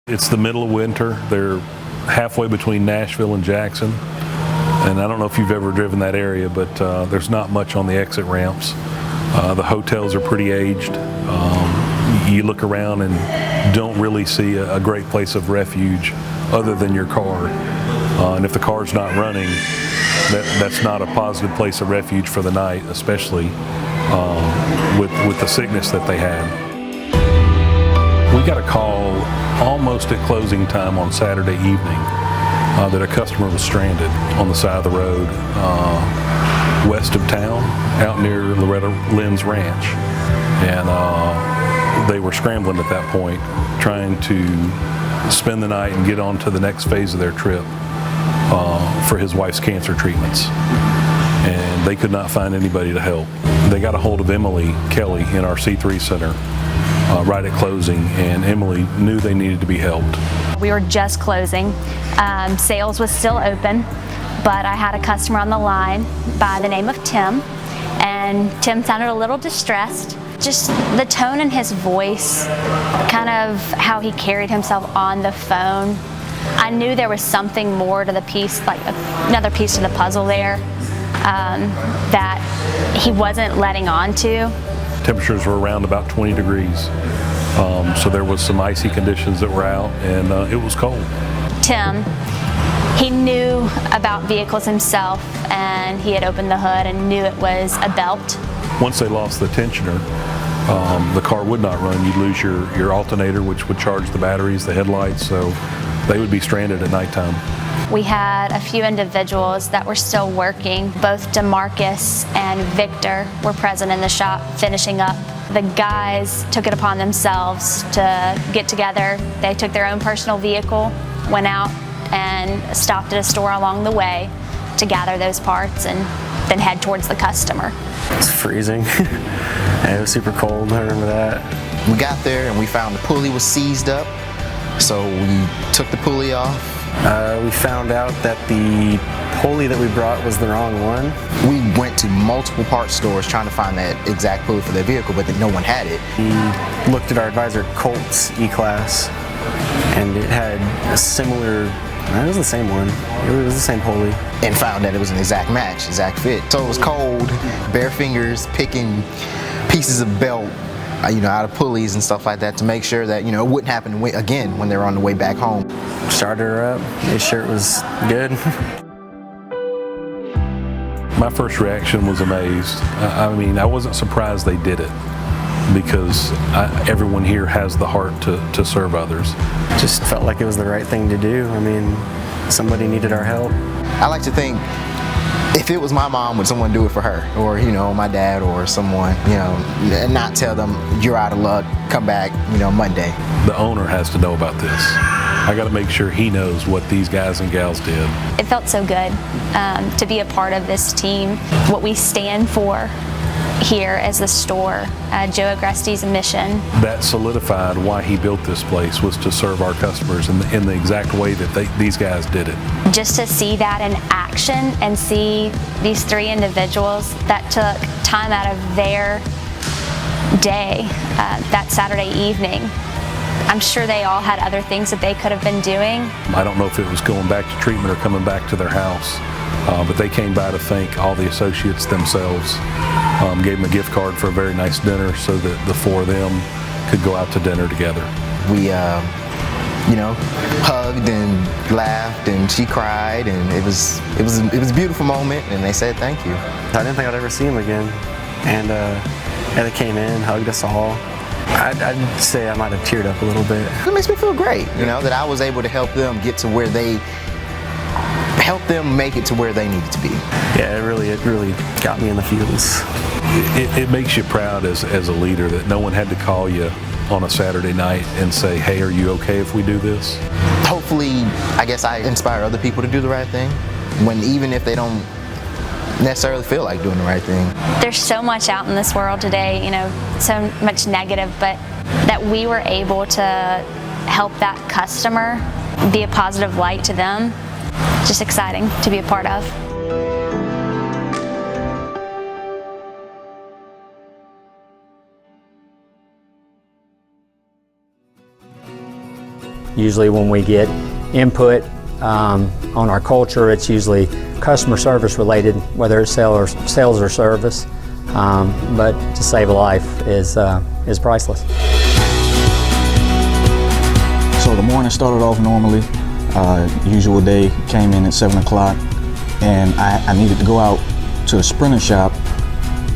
It's the middle of winter. They're halfway between Nashville and Jackson. And I don't know if you've ever driven that area, but there's not much on the exit ramps. The hotels are pretty aged. You look around and don't really see a great place of refuge other than your car. And if the car's not running, that's not a positive place of refuge for the night, especially with the sickness that they had. We got a call almost at closing time on Saturday evening that a customer was stranded on the side of the road west of town out near Loretta Lynn's ranch. And they were scrambling at that point, trying to spend the night and get on to the next phase of their trip for his wife's cancer treatments. And they could not find anybody to help. They got a hold of Emily Kelly in our C3 center right at closing, and Emily knew they needed to be helped. We were just closing. Sales was still open, but I had a customer on the line by the name of Tim, and Tim sounded a little distressed. Just the tone in his voice, kind of how he carried himself on the phone. I knew there was something more to the piece, like another piece to the puzzle there, that he wasn't letting on to. Temperatures were around about 20 degrees, so there was some icy conditions that were out, and it was cold. Tim, he knew about vehicles himself, and he had opened the hood and knew it was a belt. Once they lost the tensioner, the car would not run. You'd lose your alternator, which would charge the batteries, the headlights, so they would be stranded at nighttime. We had a few individuals that were still working. Both DeMarcus and Victor were present in the shop finishing up. The guys took it upon themselves to get together. They took their own personal vehicle, went out and stopped at a store along the way to gather those parts and then head towards the customer. It's freezing. It was super cold, I remember that. We got there and we found the pulley was seized up, so we took the pulley off. We found out that the pulley that we brought was the wrong one. We went to multiple parts stores trying to find that exact pulley for their vehicle, but no one had it. We looked at our advisor Colt's E-Class, and it had a similar, it was the same one. It was the same pulley. And found that it was an exact match, exact fit. So it was cold, bare fingers, picking pieces of belt, out of pulleys and stuff like that to make sure that, it wouldn't happen again when they were on the way back home. Started her up, made sure it was good. My first reaction was amazed. I wasn't surprised they did it because everyone here has the heart to serve others. Just felt like it was the right thing to do. Somebody needed our help. I like to think if it was my mom, would someone do it for her? Or, my dad or someone, and not tell them, you're out of luck, come back, Monday. The owner has to know about this. I got to make sure he knows what these guys and gals did. It felt so good to be a part of this team. What we stand for here as the store, Joe Agreste's mission. That solidified why he built this place, was to serve our customers in the exact way that these guys did it. Just to see that in action and see these three individuals that took time out of their day that Saturday evening. I'm sure they all had other things that they could have been doing. I don't know if it was going back to treatment or coming back to their house, but they came by to thank all the associates themselves. Gave them a gift card for a very nice dinner so that the four of them could go out to dinner together. We, hugged and laughed, and she cried, and it was a beautiful moment, and they said thank you. I didn't think I'd ever see them again, and they came in, hugged us all. I'd say I might have teared up a little bit. It makes me feel great, that I was able to help them get to where help them make it to where they needed to be. Yeah, it really got me in the feels. It makes you proud as a leader that no one had to call you on a Saturday night and say, hey, are you okay if we do this? Hopefully, I guess I inspire other people to do the right thing, even if they don't necessarily feel like doing the right thing. There's so much out in this world today, so much negative, but that we were able to help that customer, be a positive light to them, just exciting to be a part of. Usually when we get input on our culture, it's usually customer service related, whether it's sales or service. But to save a life is priceless. So the morning started off normally. Usual day, came in at 7 o'clock, and I needed to go out to the Sprinter shop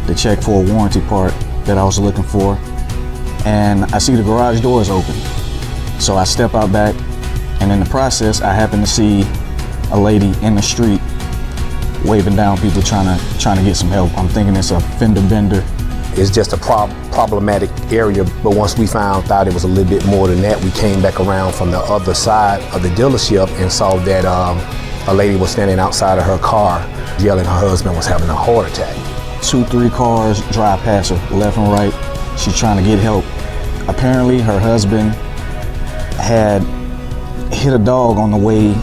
to check for a warranty part that I was looking for. And I see the garage doors open. So I step out back, and in the process, I happen to see a lady in the street waving down people trying to get some help. I'm thinking it's a fender bender. It's just a problematic area, but once we found out it was a little bit more than that, we came back around from the other side of the dealership and saw that a lady was standing outside of her car yelling her husband was having a heart attack. 2-3 cars drive past her, left and right. She's trying to get help. Apparently her husband had hit a dog on the way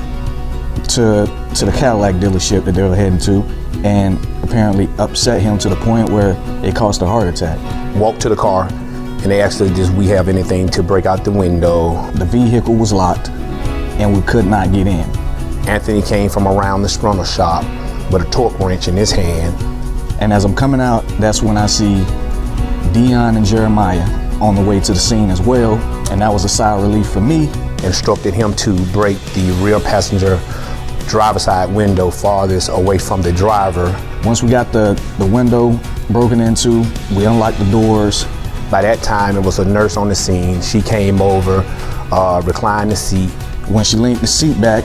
to the Cadillac dealership that they were heading to, and apparently upset him to the point where it caused a heart attack. Walked to the car, and they asked us, did we have anything to break out the window? The vehicle was locked, and we could not get in. Anthony came from around the Sprinter shop with a torque wrench in his hand. And as I'm coming out, that's when I see Dion and Jeremiah on the way to the scene as well, and that was a sigh of relief for me. Instructed him to break the rear passenger driver's side window farthest away from the driver. Once we got the window broken into, we unlocked the doors. By that time, it was a nurse on the scene. She came over, reclined the seat. When she leaned the seat back,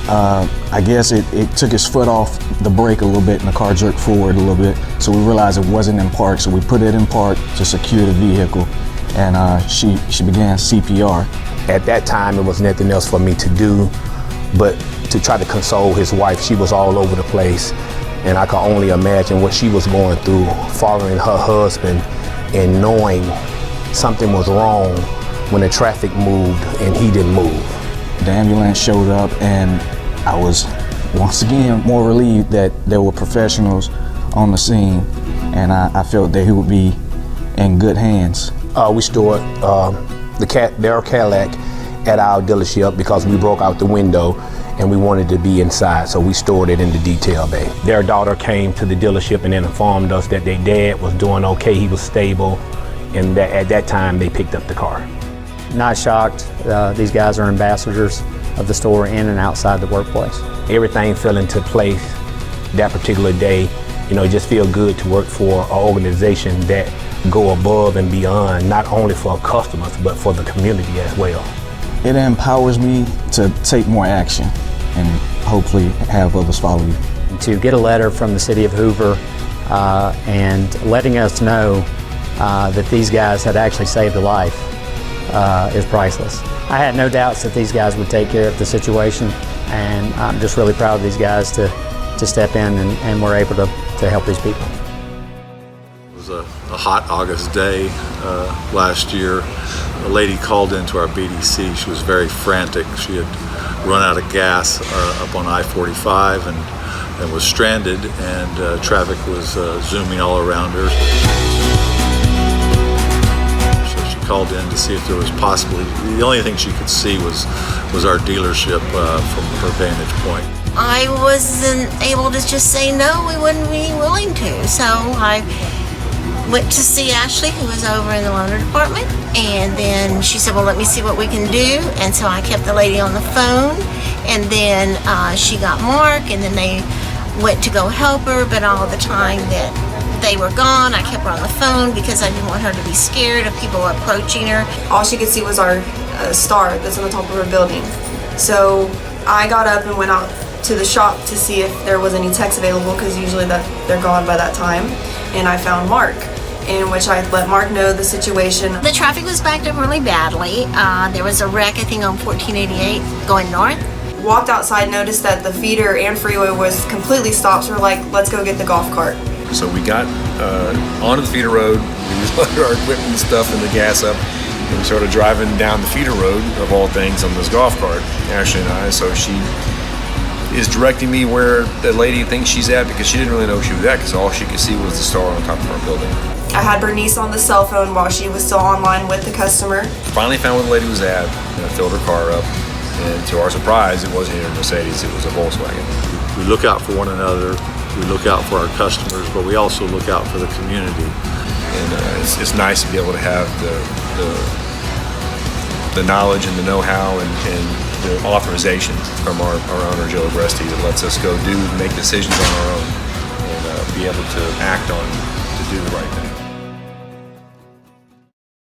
I guess it took his foot off the brake a little bit and the car jerked forward a little bit. So we realized it wasn't in park, so we put it in park to secure the vehicle, and she began CPR. At that time, it was nothing else for me to do but to try to console his wife. She was all over the place, and I could only imagine what she was going through, following her husband and knowing something was wrong when the traffic moved and he didn't move. The ambulance showed up, and I was once again more relieved that there were professionals on the scene, and I felt that he would be in good hands. We stored their Cadillac at our dealership because we broke out the window and we wanted to be inside, so we stored it in the detail bay. Their daughter came to the dealership and then informed us that their dad was doing okay, he was stable, and that at that time they picked up the car. Not shocked. These guys are ambassadors of the store in and outside the workplace. Everything fell into place that particular day. You know, it just feels good to work for an organization that go above and beyond, not only for customers, but for the community as well. It empowers me to take more action and hopefully have others follow you. To get a letter from the city of Hoover and letting us know that these guys had actually saved a life is priceless. I had no doubts that these guys would take care of the situation, and I'm just really proud of these guys to step in and we're able to help these people. It was a hot August day last year. A lady called into our BDC. She was very frantic. She had run out of gas up on I-45 and was stranded, and traffic was zooming all around her. So she called in to see if there was possibly, the only thing she could see was our dealership from her vantage point. I wasn't able to just say no, we wouldn't be willing to. So I went to see Ashley, who was over in the loaner department, and then she said, well, let me see what we can do. And so I kept the lady on the phone, and then she got Mark, and then they went to go help her, but all the time that they were gone, I kept her on the phone because I didn't want her to be scared of people approaching her. All she could see was our star that's on the top of her building. So I got up and went out to the shop to see if there was any techs available, because usually they're gone by that time, and I found Mark, in which I let Mark know the situation. The traffic was backed up really badly. There was a wreck, I think, on 1488 going north. Walked outside, noticed that the feeder and freeway was completely stopped, so we're like, let's go get the golf cart. So we got onto the feeder road, we loaded our equipment and stuff and the gas up, and we started driving down the feeder road, of all things, on this golf cart, Ashley and I. So she is directing me where the lady thinks she's at, because she didn't really know she was at, because all she could see was the star on top of our building. I had Bernice on the cell phone while she was still online with the customer. Finally found where the lady was at, and I filled her car up, and to our surprise, it wasn't even a Mercedes, it was a Volkswagen. We look out for one another, we look out for our customers, but we also look out for the community. And it's nice to be able to have the knowledge and the know-how and the authorization from our owner, Joe Agresti, that lets us go make decisions on our own and be able to act on to do the right thing.